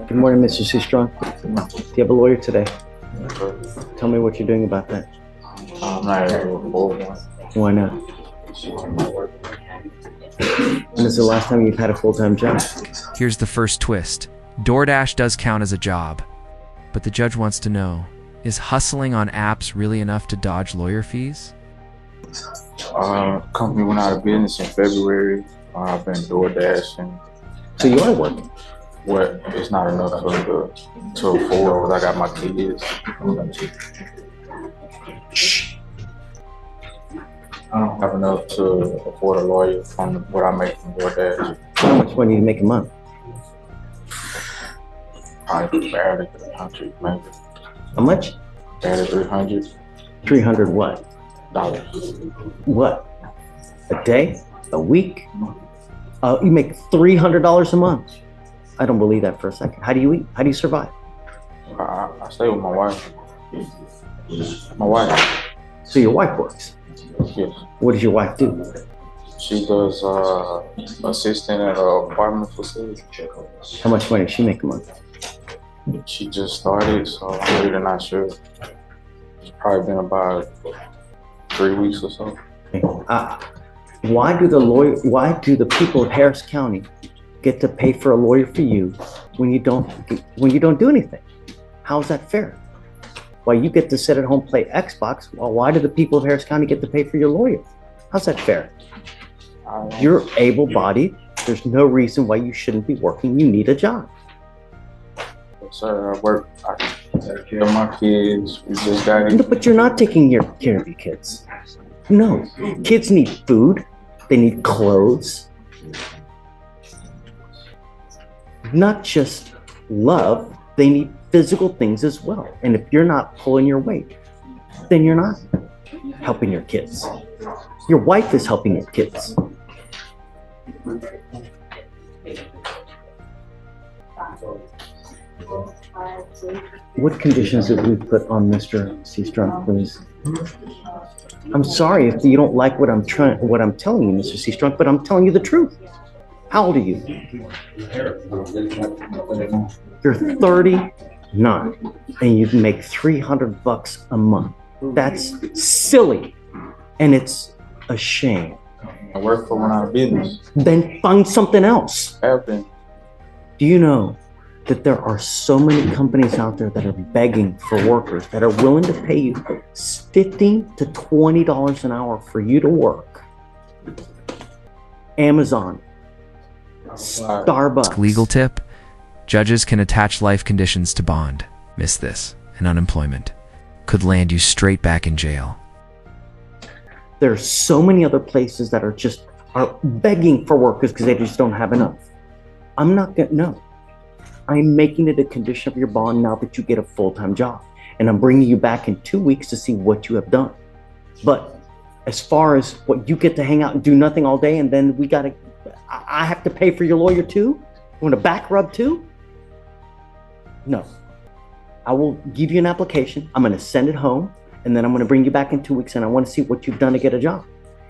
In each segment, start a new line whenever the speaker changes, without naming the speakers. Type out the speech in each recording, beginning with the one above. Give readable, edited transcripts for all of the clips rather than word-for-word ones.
Good morning, Mr. Seastrong. Do you have a lawyer today? Tell me what you're doing about that.
I'm not able to afford one.
Why not? When is the last time you've had a full-time job?
Here's the first twist. DoorDash does count as a job, but the judge wants to know, is hustling on apps really enough to dodge lawyer fees?
Company went out of business in February. I've been DoorDashing.
So you are working?
What? It's not enough to afford because I got my kids. I don't have enough to afford a lawyer from what I make from DoorDash.
How much money do you make a month?
Probably barely 300, maybe.
How much?
Barely 300.
300 what?
Dollars.
What? A day? A week? You make $300 a month. I don't believe that for a second. How do you eat? How do you survive?
I stay with my wife. My wife.
So your wife works?
Yes.
What does your wife do?
She does assistant at an apartment facility.
How much money does she make a month?
She just started, so I'm really not sure. It's probably been about 3 weeks or so.
Why do the people of Harris County get to pay for a lawyer for you when you don't do anything? How is that fair? Why you get to sit at home play Xbox? Well, why do the people of Harris County get to pay for your lawyer? How's that fair? You're able-bodied. There's no reason why you shouldn't be working. You need a job.
Yes, sir, I work. I take care of my kids. We just got
No, but you're not taking care of your kids. No, kids need food. They need clothes. Not just love. They need physical things as well. And if you're not pulling your weight, then you're not helping your kids. Your wife is helping your kids. What conditions did we put on Mr. Seastrong, please? I'm sorry if you don't like what I'm telling you, Mr. Seastrong, but I'm telling you the truth. How old are you? You're 39 and you make $300 a month. That's silly and it's a shame.
I work for one out of business.
Then find something else.
Have been.
Do you know that there are so many companies out there that are begging for workers that are willing to pay you $15 to $20 an hour for you to work? Amazon, Starbucks.
Legal tip: judges can attach life conditions to bond. Miss this, and unemployment could land you straight back in jail.
There's so many other places that are begging for workers because they just don't have enough. I'm not gonna, no. I'm making it a condition of your bond now that you get a full-time job. And I'm bringing you back in 2 weeks to see what you have done. But as far as what you get to hang out and do nothing all day, and then I have to pay for your lawyer too? You want a back rub too? No. I will give you an application. I'm gonna send it home, and then I'm gonna bring you back in 2 weeks, and I wanna see what you've done to get a job.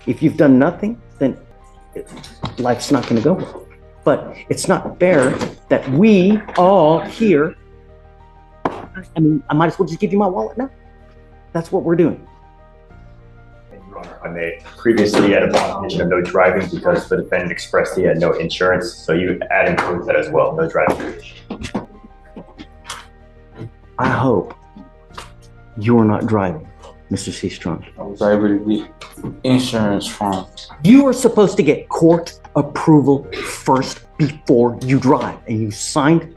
If you've done nothing, then life's not gonna go well. But it's not fair that we all here, I mean, I might as well just give you my wallet now. That's what we're doing.
Your Honor, I may previously had a condition of no driving because the defendant expressed he had no insurance, so you add include that as well, no driving.
I hope you're not driving, Mr. Seastrong.
I was able to get insurance from.
You are supposed to get court approval first before you drive, and you signed.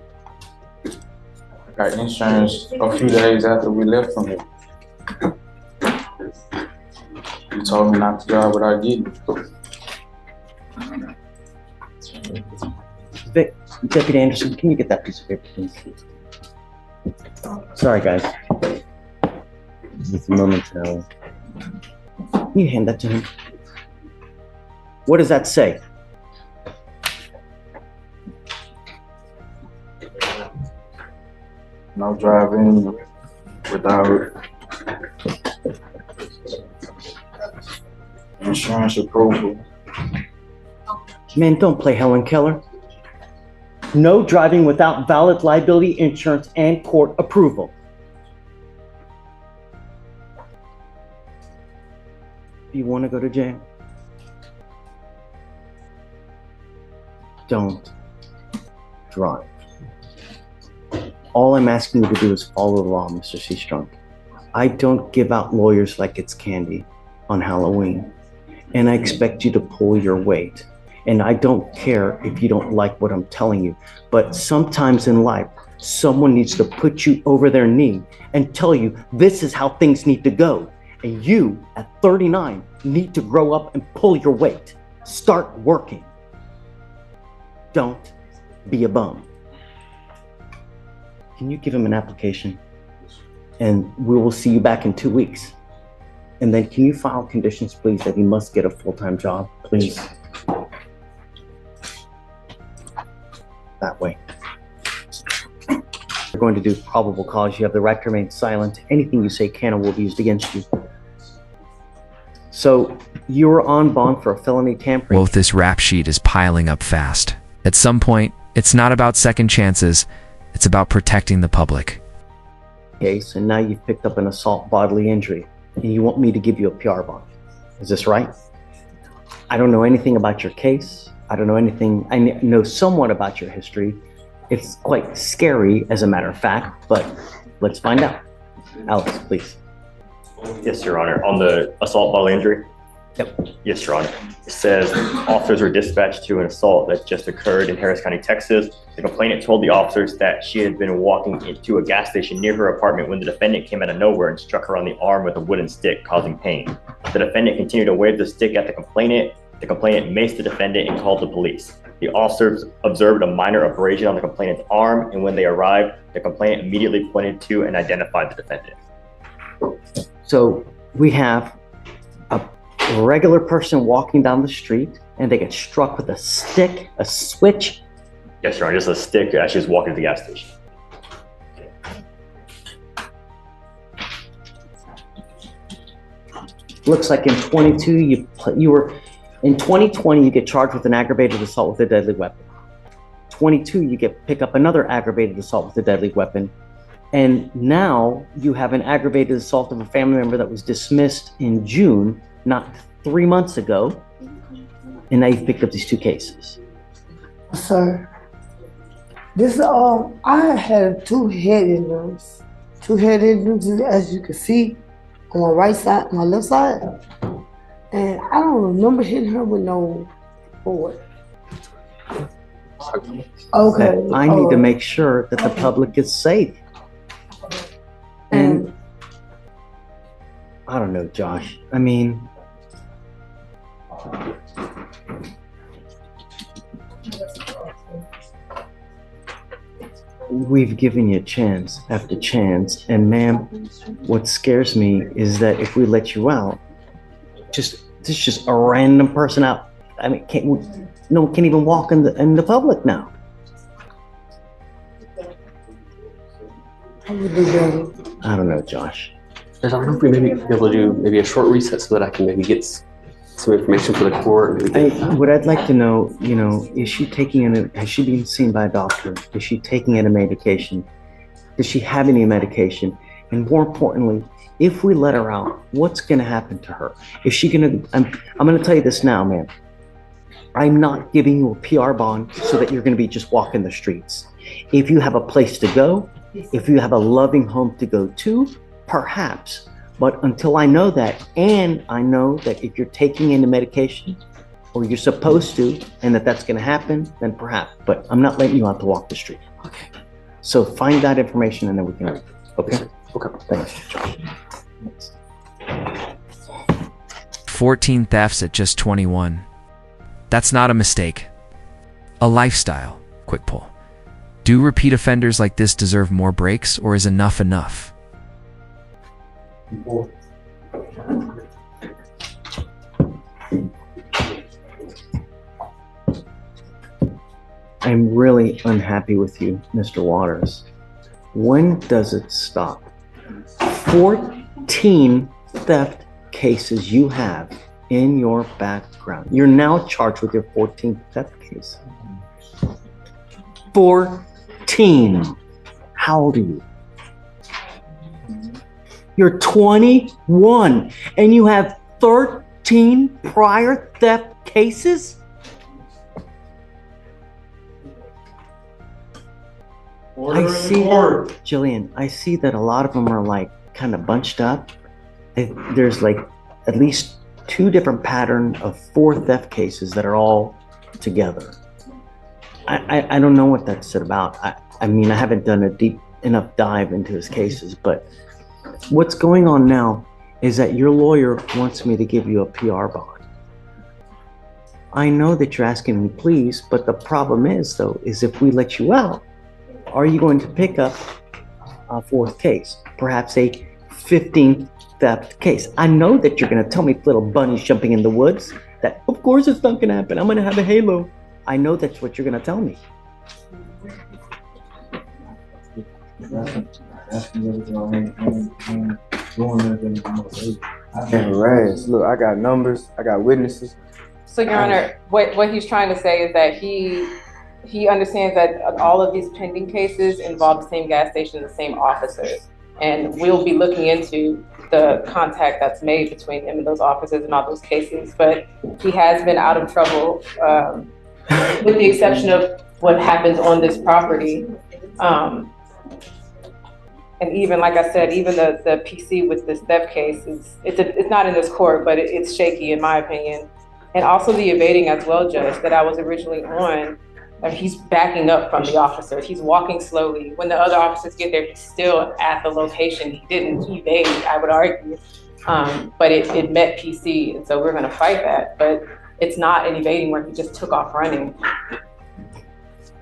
I got insurance a few days after we left from here. You told me not to drive without getting it.
Deputy Anderson, can you get that piece of paper, please? Sorry, guys. Just a moment. Can you hand that to him? What does that say?
No driving without insurance approval.
Man, don't play Helen Keller. No driving without valid liability insurance and court approval. You want to go to jail? Don't drive. All I'm asking you to do is follow the law, Mr. Seastrunk. I don't give out lawyers like it's candy on Halloween, and I expect you to pull your weight. And I don't care if you don't like what I'm telling you, but sometimes in life, someone needs to put you over their knee and tell you this is how things need to go. And you, at 39, need to grow up and pull your weight. Start working. Don't be a bum. Can you give him an application? And we will see you back in 2 weeks. And then can you file conditions, please, that he must get a full-time job, please? That way. You're going to do probable cause. You have the right to remain silent. Anything you say can or will be used against you. So you were on bond for a felony tampering.
Well, this rap sheet is piling up fast. At some point, it's not about second chances, it's about protecting the public.
Case, and now you've picked up an assault bodily injury, and you want me to give you a PR bond. Is this right? I don't know anything about your case. I don't know anything. I know somewhat about your history. It's quite scary, as a matter of fact, but let's find out. Alex, please.
Yes, Your Honor. On the assault bodily injury?
Yep.
Yes, Your Honor. It says officers were dispatched to an assault that just occurred in Harris County, Texas. The complainant told the officers that she had been walking into a gas station near her apartment when the defendant came out of nowhere and struck her on the arm with a wooden stick, causing pain. The defendant continued to wave the stick at the complainant. The complainant maced the defendant and called the police. The officers observed a minor abrasion on the complainant's arm, and when they arrived, the complainant immediately pointed to and identified the defendant.
So we have a regular person walking down the street, and they get struck with a stick, a switch.
Yes, Your Honor, just a stick as she was walking to the gas station.
Looks like in 22, in 2020, you get charged with an aggravated assault with a deadly weapon. 22, you pick up another aggravated assault with a deadly weapon. And now you have an aggravated assault of a family member that was dismissed in June, not 3 months ago. And now you've picked up these two cases.
Sir, this I had two head injuries. As you can see, on my right side, my left side. And I don't remember hitting her with no board. Okay.
I need to make sure that the public is safe. And I don't know, Josh. I mean, we've given you chance after chance, and ma'am, what scares me is that if we let you out, this is just a random person out. I mean, no one can even walk in the public now. I don't know, Josh.
I don't know if we maybe be able to do maybe a short recess so that I can maybe get some information for the court.
What I'd like to know, is she has she been seen by a doctor? Is she taking any medication? Does she have any medication? And more importantly, if we let her out, what's going to happen to her? Is she going to, I'm going to tell you this now, man. I'm not giving you a PR bond so that you're going to be just walking the streets. If you have a place to go, if you have a loving home to go to, perhaps. But until I know that, and I know that if you're taking any medication or you're supposed to, and that's going to happen, then perhaps. But I'm not letting you out to walk the street.
Okay.
So find that information and then we can. Okay.
Okay.
Thanks.
14 thefts at just 21. That's not a mistake. A lifestyle. Quick poll. Do repeat offenders like this deserve more breaks, or is enough enough?
I'm really unhappy with you, Mr. Waters. When does it stop? 14 theft cases you have in your background. You're now charged with your 14th theft case. 14. How old are you? You're 21 and you have 13 prior theft cases? I see that, Jillian, I see that a lot of them are like kind of bunched up. There's like at least 2 different patterns of 4 theft cases that are all together. I don't know what that's about. I mean, I haven't done a deep enough dive into his cases, but what's going on now is that your lawyer wants me to give you a PR bond. I know that you're asking me please, but the problem is though, is if we let you out, are you going to pick up a 4th case, perhaps a 15th theft case? I know that you're going to tell me little bunnies jumping in the woods, that of course it's not going to happen. I'm going to have a halo. I know that's what you're going to tell me.
And harassed. Look, I got numbers, I got witnesses.
So, Your Honor, what he's trying to say is that he understands that all of these pending cases involve the same gas station, the same officers. And we'll be looking into the contact that's made between him and those officers in all those cases. But he has been out of trouble, with the exception of what happens on this property. And even, like I said, even the PC with this theft case, it's not in this court, but it's shaky in my opinion. And also the evading as well, Judge, that I was originally on. He's backing up from the officers. He's walking slowly. When the other officers get there, he's still at the location. He didn't evade, I would argue. But it met PC, and so we're gonna fight that. But it's not an evading where he just took off running.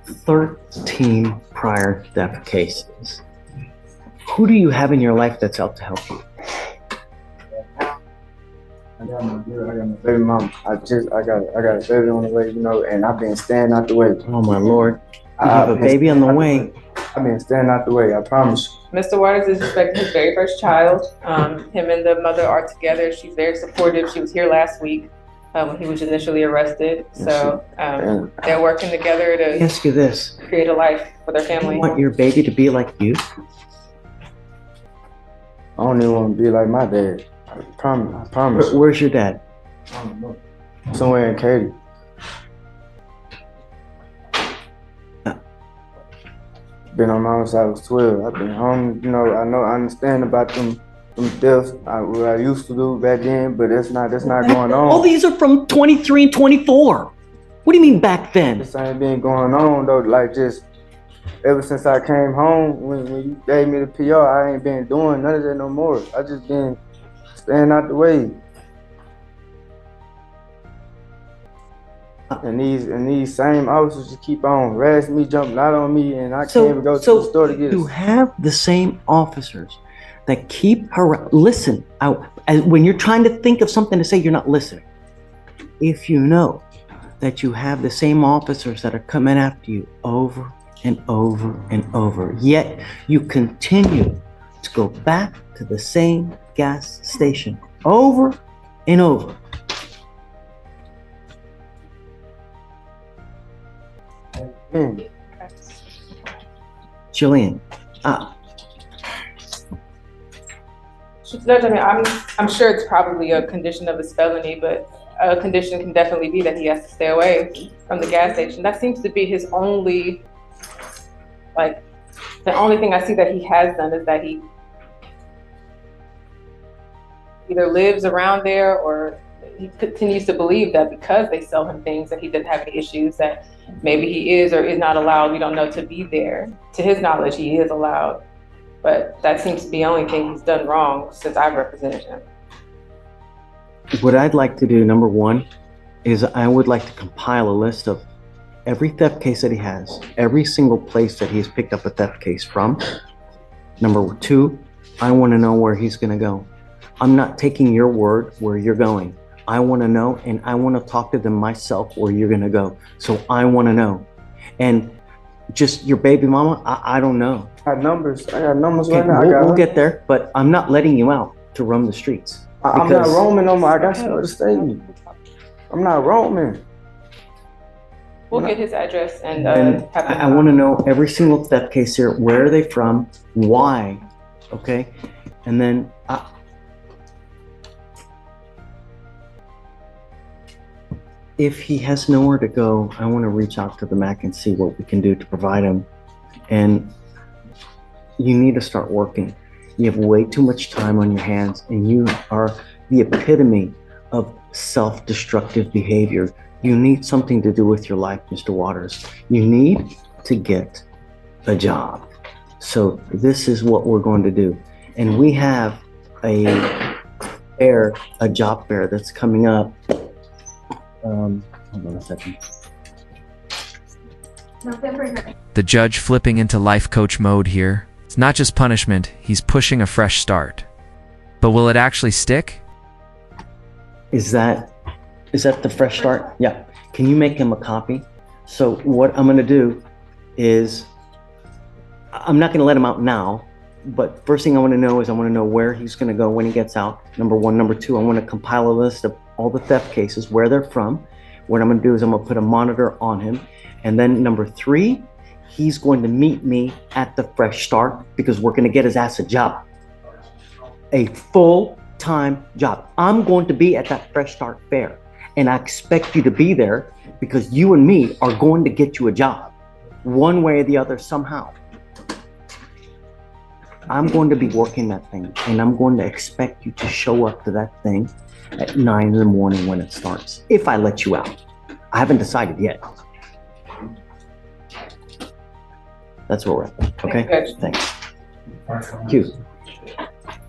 13 prior theft cases. Who do you have in your life that's out to help you?
I got my baby mama. I got a baby on the way, you know, and I've been staying out the way.
Oh my Lord, you have a baby on the way.
I've been staying out the way, I promise you.
Mr. Waters is expecting his very first child. Him and the mother are together. She's very supportive. She was here last week when he was initially arrested. So they're working together
Let me ask you this.
create a life for their family.
You want your baby to be like you?
I don't even want to be like my dad. I promise.
Where's your dad?
I don't know. Somewhere in Katy. Been on my side, I was 12. I've been home, you know, I understand about them thefts, what I used to do back then, but that's not going on.
All these are from 23 and 24. What do you mean back then?
This ain't been going on though, like just ever since I came home, when you gave me the PR, I ain't been doing none of that no more. I just been staying out the way. And these same officers just keep on harassing me, jumping out on me, and I can't even go to the store to get
you have the same officers that keep listen out when you're trying to think of something to say, you're not listening. If you know that you have the same officers that are coming after you over and over and over, yet you continue to go back to the same gas station over and over. Jillian,
Judge, I mean, I'm sure it's probably a condition of his felony, but a condition can definitely be that he has to stay away from the gas station. That seems to be his only, like, the only thing I see that he has done is that he either lives around there or he continues to believe that because they sell him things that he doesn't have any issues, that maybe he is or is not allowed, we don't know, to be there. To his knowledge, he is allowed. But that seems to be the only thing he's done wrong since I've represented him.
what I'd like to do, number one, is I would like to compile a list of every theft case that he has, every single place that he's picked up a theft case from. Number two, I want to know where he's going to go. I'm not taking your word where you're going. I want to know, and I want to talk to them myself where you're going to go. So I want to know. And just your baby mama, I don't know.
I got numbers right
Okay,
now.
we'll get there, but I'm not letting you out to roam the streets.
I'm not roaming no more. I got somewhere to stay. I'm not roaming.
We'll get his address and
And
have him.
I want to know every single theft case here. Where are they from? Why? Okay. And then if he has nowhere to go, I want to reach out to the MAC and see what we can do to provide him. And you need to start working. You have way too much time on your hands, and you are the epitome of self-destructive behavior. You need something to do with your life, Mr. Waters. You need to get a job. So this is what we're going to do. And we have a job fair that's coming up. Hold on a second.
November 9th.
The judge flipping into life coach mode here. It's not just punishment, he's pushing a fresh start. But will it actually stick?
Is that the fresh start? Yeah. Can you make him a copy? So what I'm gonna do is, I'm not gonna let him out now, but first thing I wanna know is I wanna know where he's gonna go when he gets out, number one. Number two, I wanna compile a list of all the theft cases, where they're from. What I'm gonna do is I'm gonna put a monitor on him. And then number three, he's going to meet me at the fresh start because we're gonna get his ass a job. A full-time job. I'm going to be at that fresh start fair, and I expect you to be there because you and me are going to get you a job, one way or the other, somehow. I'm going to be working that thing, and I'm going to expect you to show up to that thing at 9 in the morning when it starts, if I let you out. I haven't decided yet. That's where we're at, okay? Thanks. Q.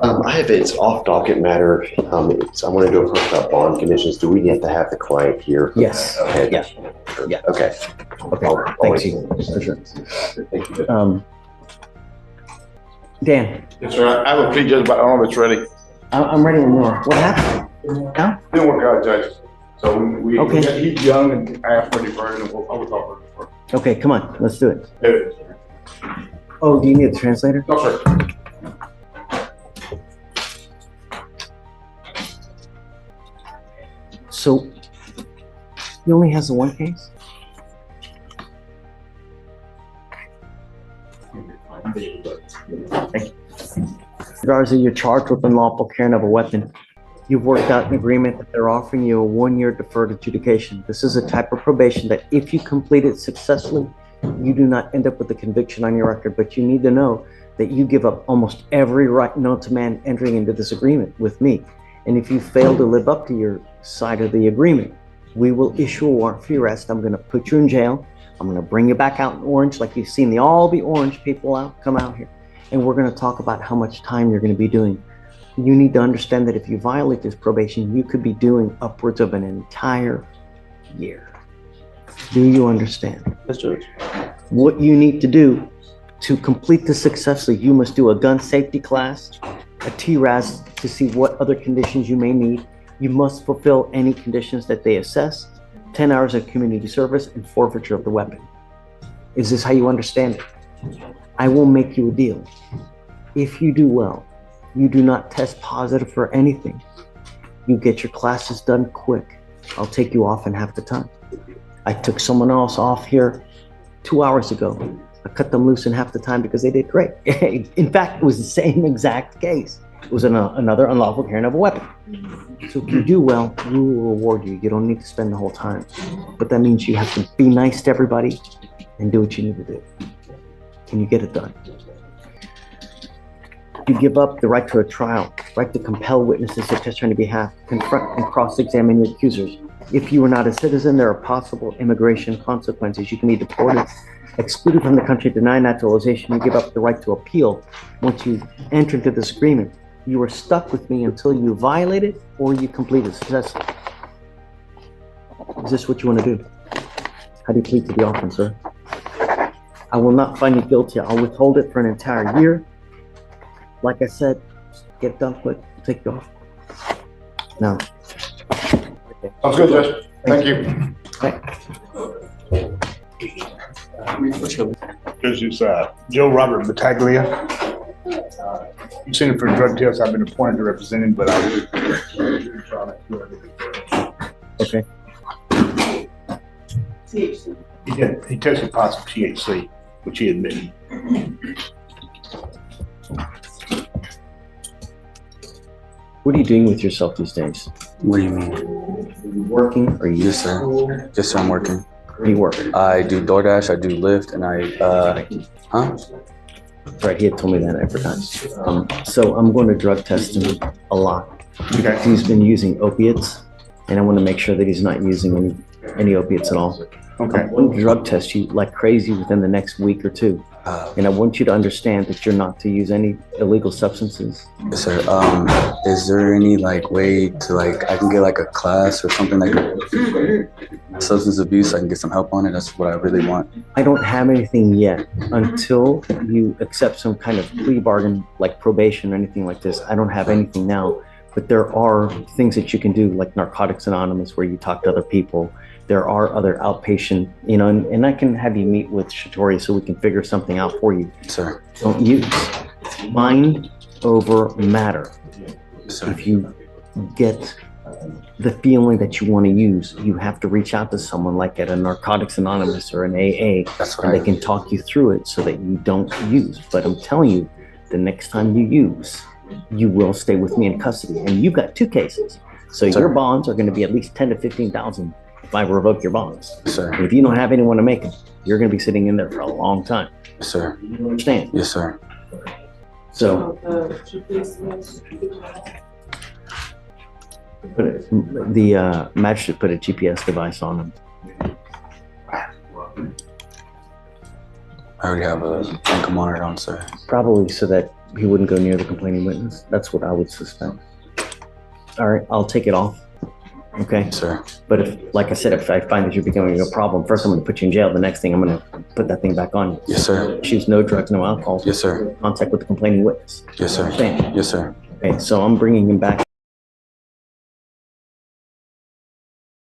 It's off docket matter. I want to do a question about bond conditions. Do we have to have the client here?
Yes.
Okay.
Yeah. Yeah.
Okay.
Okay. Thanks, you. For sure.
Thank you.
Dan,
Yes, sir. I have a plea judge, but I don't know if it's ready.
I'm ready when you are. What happened? Now?
Didn't work out, Judge. So
Okay.
he's young and I asked for deferred and I was offered deferred.
Okay, come on, let's do it.
Yeah.
Oh, do you need a translator?
No, sir.
So, he only has the one case? Thank you. Garza, you're charged with unlawful carrying of a weapon. You've worked out an agreement that they're offering you a 1-year deferred adjudication. This is a type of probation that if you complete it successfully, you do not end up with a conviction on your record, but you need to know that you give up almost every right known to man entering into this agreement with me. And if you fail to live up to your side of the agreement, we will issue a warrant for your arrest. I'm going to put you in jail. I'm going to bring you back out in orange like you've seen all the orange people come out here. And we're going to talk about how much time you're going to be doing. You need to understand that if you violate this probation, you could be doing upwards of an entire year. Do you understand?
Yes, Judge.
What you need to do to complete this successfully, you must do a gun safety class, a TRAS to see what other conditions you may need. You must fulfill any conditions that they assess, 10 hours of community service, and forfeiture of the weapon. Is this how you understand it? I will make you a deal. If you do well, you do not test positive for anything, you get your classes done quick, I'll take you off in half the time. I took someone else off here 2 hours ago. I cut them loose in half the time because they did great. In fact, it was the same exact case. It was another unlawful carrying of a weapon. So if you do well, we will reward you. You don't need to spend the whole time. But that means you have to be nice to everybody and do what you need to do. Can you get it done? You give up the right to a trial, right to compel witnesses to testify on your behalf, confront and cross-examine your accusers. If you are not a citizen, there are possible immigration consequences. You can be deported, excluded from the country, denied naturalization. You give up the right to appeal. Once you enter into this agreement, you are stuck with me until you violate it or you complete it successfully. Is this what you want to do? How do you plead to the offense, sir? I will not find you guilty. I'll withhold it for an entire year. Like I said, get it done quick. Take you off. Now.
Sounds good, Judge. Thank you. This is Joe Robert Battaglia. You've seen him for drug tests. I've been appointed to represent him, but I will.
Okay.
He tested positive THC, which he admitted.
What are you doing with yourself these days?
What do you mean?
Are you working? Are you?
Yes, sir. Yes, sir, I'm working.
Where do you work?
I do DoorDash, I do Lyft, and huh?
Right, he had told me that every time. So I'm going to drug test him a lot.
Okay.
He's been using opiates, and I want to make sure that he's not using any opiates at all.
Okay.
I'm going to drug test you like crazy within the next week or two. And I want you to understand that you're not to use any illegal substances.
Yes, sir. Is there any like way to like I can get like a class or something like substance abuse? I can get some help on it. That's what I really want.
I don't have anything yet until you accept some kind of plea bargain, like probation or anything like this. I don't have anything now, but there are things that you can do, like Narcotics Anonymous, where you talk to other people. There are other outpatient, and I can have you meet with Shatori so we can figure something out for you.
Sir.
Don't use mind over matter.
Sir.
If you get the feeling that you want to use, you have to reach out to someone like at a Narcotics Anonymous or an AA,
That's
and
right.
they can talk you through it so that you don't use. But I'm telling you, the next time you use, you will stay with me in custody. And you've got 2 cases. So
Sir.
your bonds are going to be at least 10 to 15,000 if I revoke your bonds.
Sir.
And if you don't have anyone to make them, you're going to be sitting in there for a long time.
Yes, sir.
You understand?
Yes, sir.
So the magistrate put a GPS device on him.
I already have a ankle monitor on, sir.
Probably so that he wouldn't go near the complaining witness. That's what I would suspect. All right, I'll take it off. Okay.
Yes, sir.
But if, like I said, if I find that you're becoming a problem, first I'm going to put you in jail. The next thing I'm going to put that thing back on you.
Yes, sir.
Choose no drugs, no alcohol.
Yes, sir.
Contact with the complaining witness.
Yes, sir.
Understand?
Yes, sir.
Okay, so I'm bringing him back.